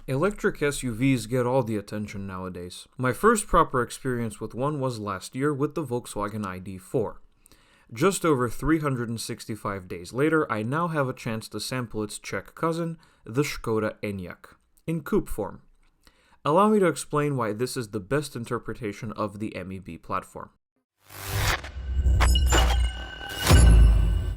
Electric SUVs get all the attention nowadays. My first proper experience with one was last year with the Volkswagen ID.4. Just over 365 days later, I now have a chance to sample its Czech cousin, the Skoda Enyaq, in coupe form. Allow me to explain why this is the best interpretation of the MEB platform.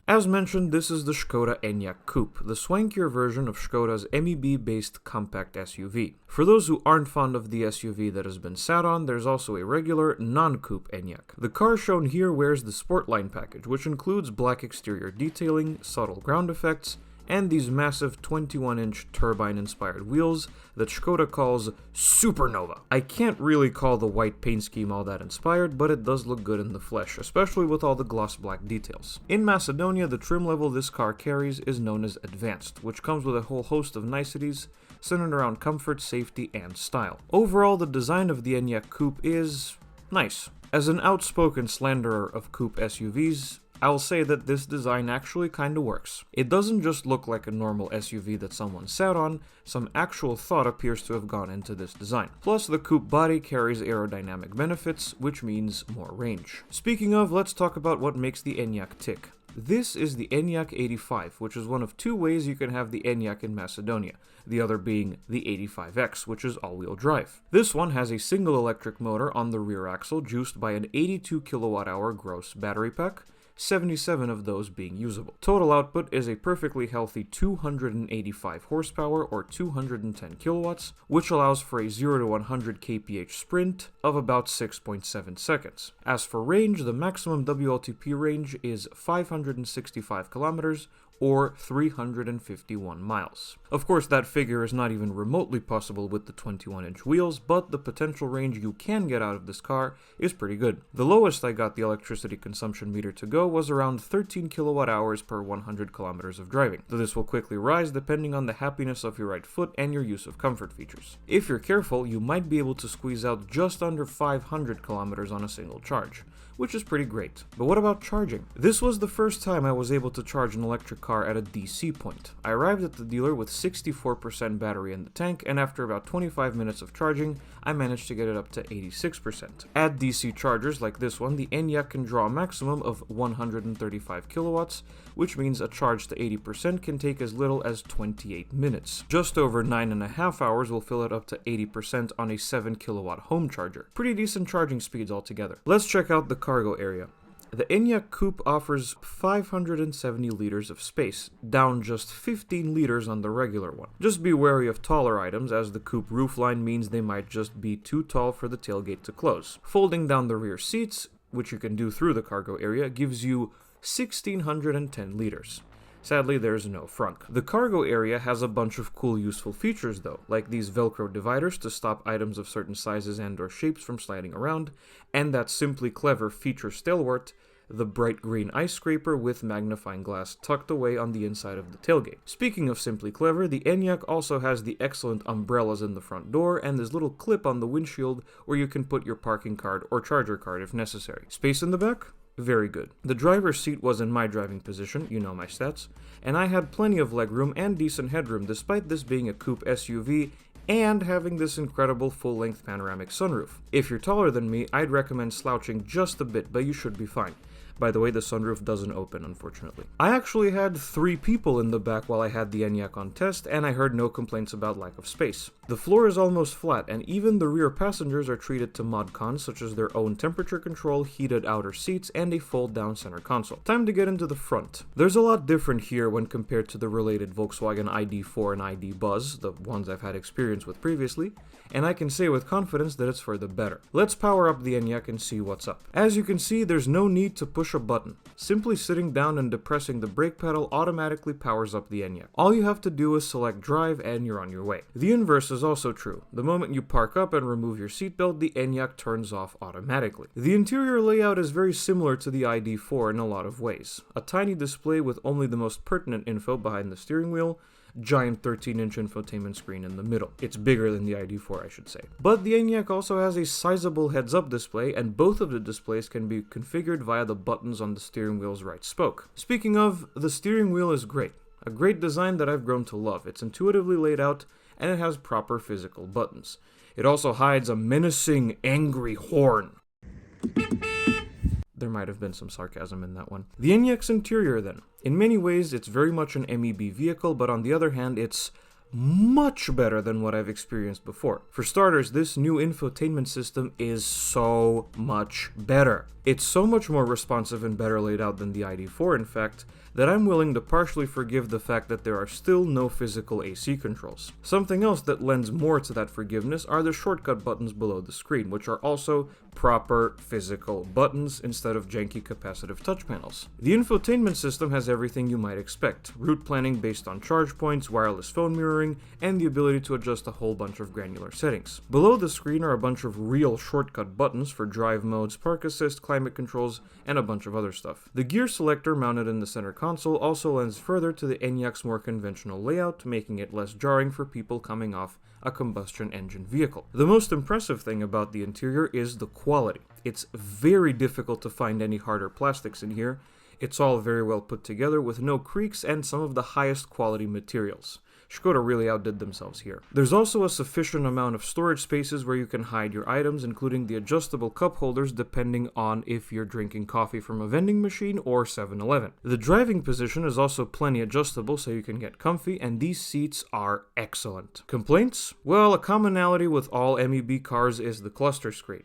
As mentioned, this is the Skoda Enyaq Coupe, the swankier version of Skoda's MEB-based compact SUV. For those who aren't fond of the SUV that has been sat on, there's also a regular, non-coupe Enyaq. The car shown here wears the Sportline package, which includes black exterior detailing, subtle ground effects, and these massive 21-inch turbine-inspired wheels that Skoda calls Supernova. I can't really call the white paint scheme all that inspired, but it does look good in the flesh, especially with all the gloss black details. In Macedonia, the trim level this car carries is known as Advanced, which comes with a whole host of niceties centered around comfort, safety, and style. Overall, the design of the Enyaq Coupe is nice. As an outspoken slanderer of coupe SUVs, I'll say that this design actually kinda works. It doesn't just look like a normal SUV that someone sat on, some actual thought appears to have gone into this design. Plus, the coupe body carries aerodynamic benefits, which means more range. Speaking of, let's talk about what makes the Enyaq tick. This is the Enyaq 85, which is one of two ways you can have the Enyaq in Macedonia, the other being the 85X, which is all-wheel drive. This one has a single electric motor on the rear axle juiced by an 82 kilowatt-hour gross battery pack, 77 of those being usable. Total output is a perfectly healthy 285 horsepower or 210 kilowatts, which allows for a 0 to 100 kph sprint of about 6.7 seconds. As for range, the maximum WLTP range is 565 kilometers or 351 miles. Of course, that figure is not even remotely possible with the 21-inch wheels, but the potential range you can get out of this car is pretty good. The lowest I got the electricity consumption meter to go was around 13 kilowatt hours per 100 kilometers of driving, though this will quickly rise depending on the happiness of your right foot and your use of comfort features. If you're careful, you might be able to squeeze out just under 500 kilometers on a single charge, which is pretty great. But what about charging? This was the first time I was able to charge an electric car at a DC point. I arrived at the dealer with 64% battery in the tank, and after about 25 minutes of charging, I managed to get it up to 86%. At DC chargers like this one, the Enyaq can draw a maximum of 135 kilowatts, which means a charge to 80% can take as little as 28 minutes. Just over 9.5 hours will fill it up to 80% on a 7 kilowatt home charger. Pretty decent charging speeds altogether. Let's check out the cargo area. The Enyaq Coupe offers 570 liters of space, down just 15 liters on the regular one. Just be wary of taller items, as the coupe roofline means they might just be too tall for the tailgate to close. Folding down the rear seats, which you can do through the cargo area, gives you 1,610 liters. Sadly, there's no frunk. The cargo area has a bunch of cool useful features though, like these Velcro dividers to stop items of certain sizes and or shapes from sliding around, and that simply clever feature stalwart, the bright green ice scraper with magnifying glass tucked away on the inside of the tailgate. Speaking of simply clever, the Enyaq also has the excellent umbrellas in the front door and this little clip on the windshield where you can put your parking card or charger card if necessary. Space in the back? Very good. The driver's seat was in my driving position, you know my stats, and I had plenty of legroom and decent headroom despite this being a coupe SUV and having this incredible full-length panoramic sunroof. If you're taller than me, I'd recommend slouching just a bit, but you should be fine. By the way, the sunroof doesn't open, unfortunately. I actually had 3 people in the back while I had the Enyaq on test, and I heard no complaints about lack of space. The floor is almost flat, and even the rear passengers are treated to mod cons such as their own temperature control, heated outer seats, and a fold-down center console. Time to get into the front. There's a lot different here when compared to the related Volkswagen ID.4 and ID Buzz, the ones I've had experience with previously, and I can say with confidence that it's for the better. Let's power up the Enyaq and see what's up. As you can see, there's no need to push a button. Simply sitting down and depressing the brake pedal automatically powers up the Enyaq. All you have to do is select drive and you're on your way. The inverse is also true. The moment you park up and remove your seatbelt, the Enyaq turns off automatically. The interior layout is very similar to the ID.4 in a lot of ways. A tiny display with only the most pertinent info behind the steering wheel, giant 13-inch infotainment screen in the middle. It's bigger than the ID.4, I should say. But the Enyaq also has a sizable heads-up display, and both of the displays can be configured via the buttons on the steering wheel's right spoke. Speaking of, the steering wheel is great. A great design that I've grown to love. It's intuitively laid out, and it has proper physical buttons. It also hides a menacing, angry horn. There might have been some sarcasm in that one. The Enyaq's interior then. In many ways, it's very much an MEB vehicle, but on the other hand, it's much better than what I've experienced before. For starters, this new infotainment system is so much better. It's so much more responsive and better laid out than the ID4, in fact, that I'm willing to partially forgive the fact that there are still no physical AC controls. Something else that lends more to that forgiveness are the shortcut buttons below the screen, which are also proper physical buttons instead of janky capacitive touch panels. The infotainment system has everything you might expect: route planning based on charge points, wireless phone mirroring, and the ability to adjust a whole bunch of granular settings. Below the screen are a bunch of real shortcut buttons for drive modes, park assist, climate controls, and a bunch of other stuff. The gear selector mounted in the center console also lends further to the Enyaq's more conventional layout, making it less jarring for people coming off a combustion engine vehicle. The most impressive thing about the interior is the quality. It's very difficult to find any harder plastics in here. It's all very well put together with no creaks and some of the highest quality materials. Skoda really outdid themselves here. There's also a sufficient amount of storage spaces where you can hide your items, including the adjustable cup holders depending on if you're drinking coffee from a vending machine or 7-Eleven. The driving position is also plenty adjustable so you can get comfy, and these seats are excellent. Complaints? Well, a commonality with all MEB cars is the cluster screen.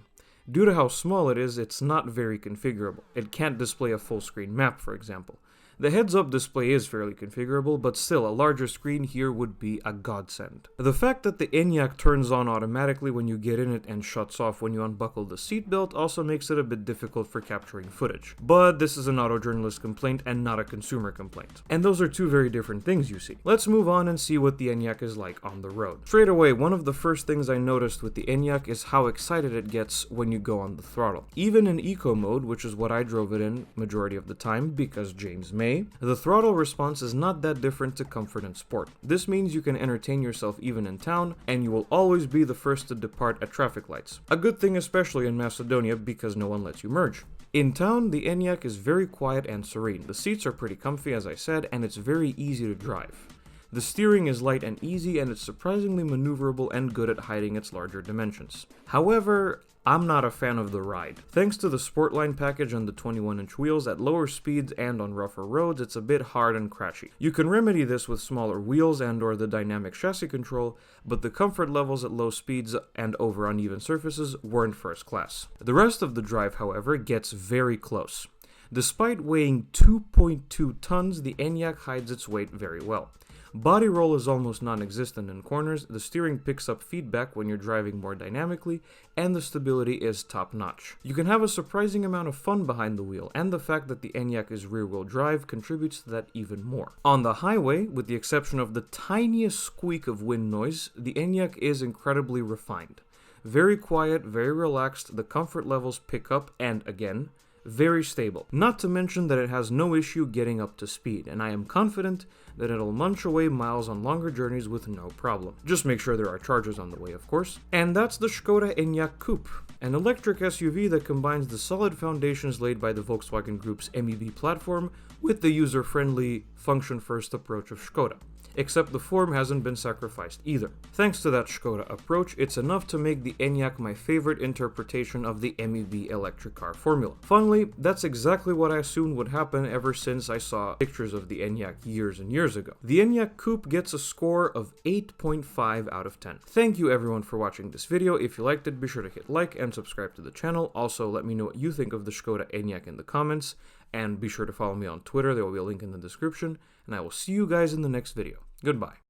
Due to how small it is, it's not very configurable. It can't display a full screen map, for example. The heads-up display is fairly configurable, but still, a larger screen here would be a godsend. The fact that the Enyaq turns on automatically when you get in it and shuts off when you unbuckle the seatbelt also makes it a bit difficult for capturing footage. But this is an autojournalist complaint and not a consumer complaint. And those are two very different things, you see. Let's move on and see what the Enyaq is like on the road. Straight away, one of the first things I noticed with the Enyaq is how excited it gets when you go on the throttle. Even in eco mode, which is what I drove it in majority of the time because James may, the throttle response is not that different to comfort and sport. This means you can entertain yourself even in town, and you will always be the first to depart at traffic lights. A good thing especially in Macedonia because no one lets you merge. In town, the Enyaq is very quiet and serene. The seats are pretty comfy, as I said, and it's very easy to drive. The steering is light and easy, and it's surprisingly maneuverable and good at hiding its larger dimensions. However, I'm not a fan of the ride. Thanks to the Sportline package and the 21-inch wheels, at lower speeds and on rougher roads, it's a bit hard and crashy. You can remedy this with smaller wheels and/or the dynamic chassis control, but the comfort levels at low speeds and over uneven surfaces weren't first class. The rest of the drive, however, gets very close. Despite weighing 2.2 tons, the Enyaq hides its weight very well. Body roll is almost non-existent in corners, the steering picks up feedback when you're driving more dynamically, and the stability is top-notch. You can have a surprising amount of fun behind the wheel, and the fact that the Enyaq is rear-wheel drive contributes to that even more. On the highway, with the exception of the tiniest squeak of wind noise, the Enyaq is incredibly refined. Very quiet, very relaxed, the comfort levels pick up, and again, very stable. Not to mention that it has no issue getting up to speed, and I am confident that it'll munch away miles on longer journeys with no problem. Just make sure there are chargers on the way, of course. And that's the Skoda Enyaq Coupe, an electric SUV that combines the solid foundations laid by the Volkswagen Group's MEB platform with the user-friendly, function-first approach of Skoda. Except the form hasn't been sacrificed either. Thanks to that Skoda approach, it's enough to make the Enyaq my favorite interpretation of the MEB electric car formula. Funnily, that's exactly what I assumed would happen ever since I saw pictures of the Enyaq years and years ago. The Enyaq Coupe gets a score of 8.5 out of 10. Thank you everyone for watching this video. If you liked it, be sure to hit like and subscribe to the channel. Also, let me know what you think of the Skoda Enyaq in the comments. And be sure to follow me on Twitter, there will be a link in the description, and I will see you guys in the next video. Goodbye.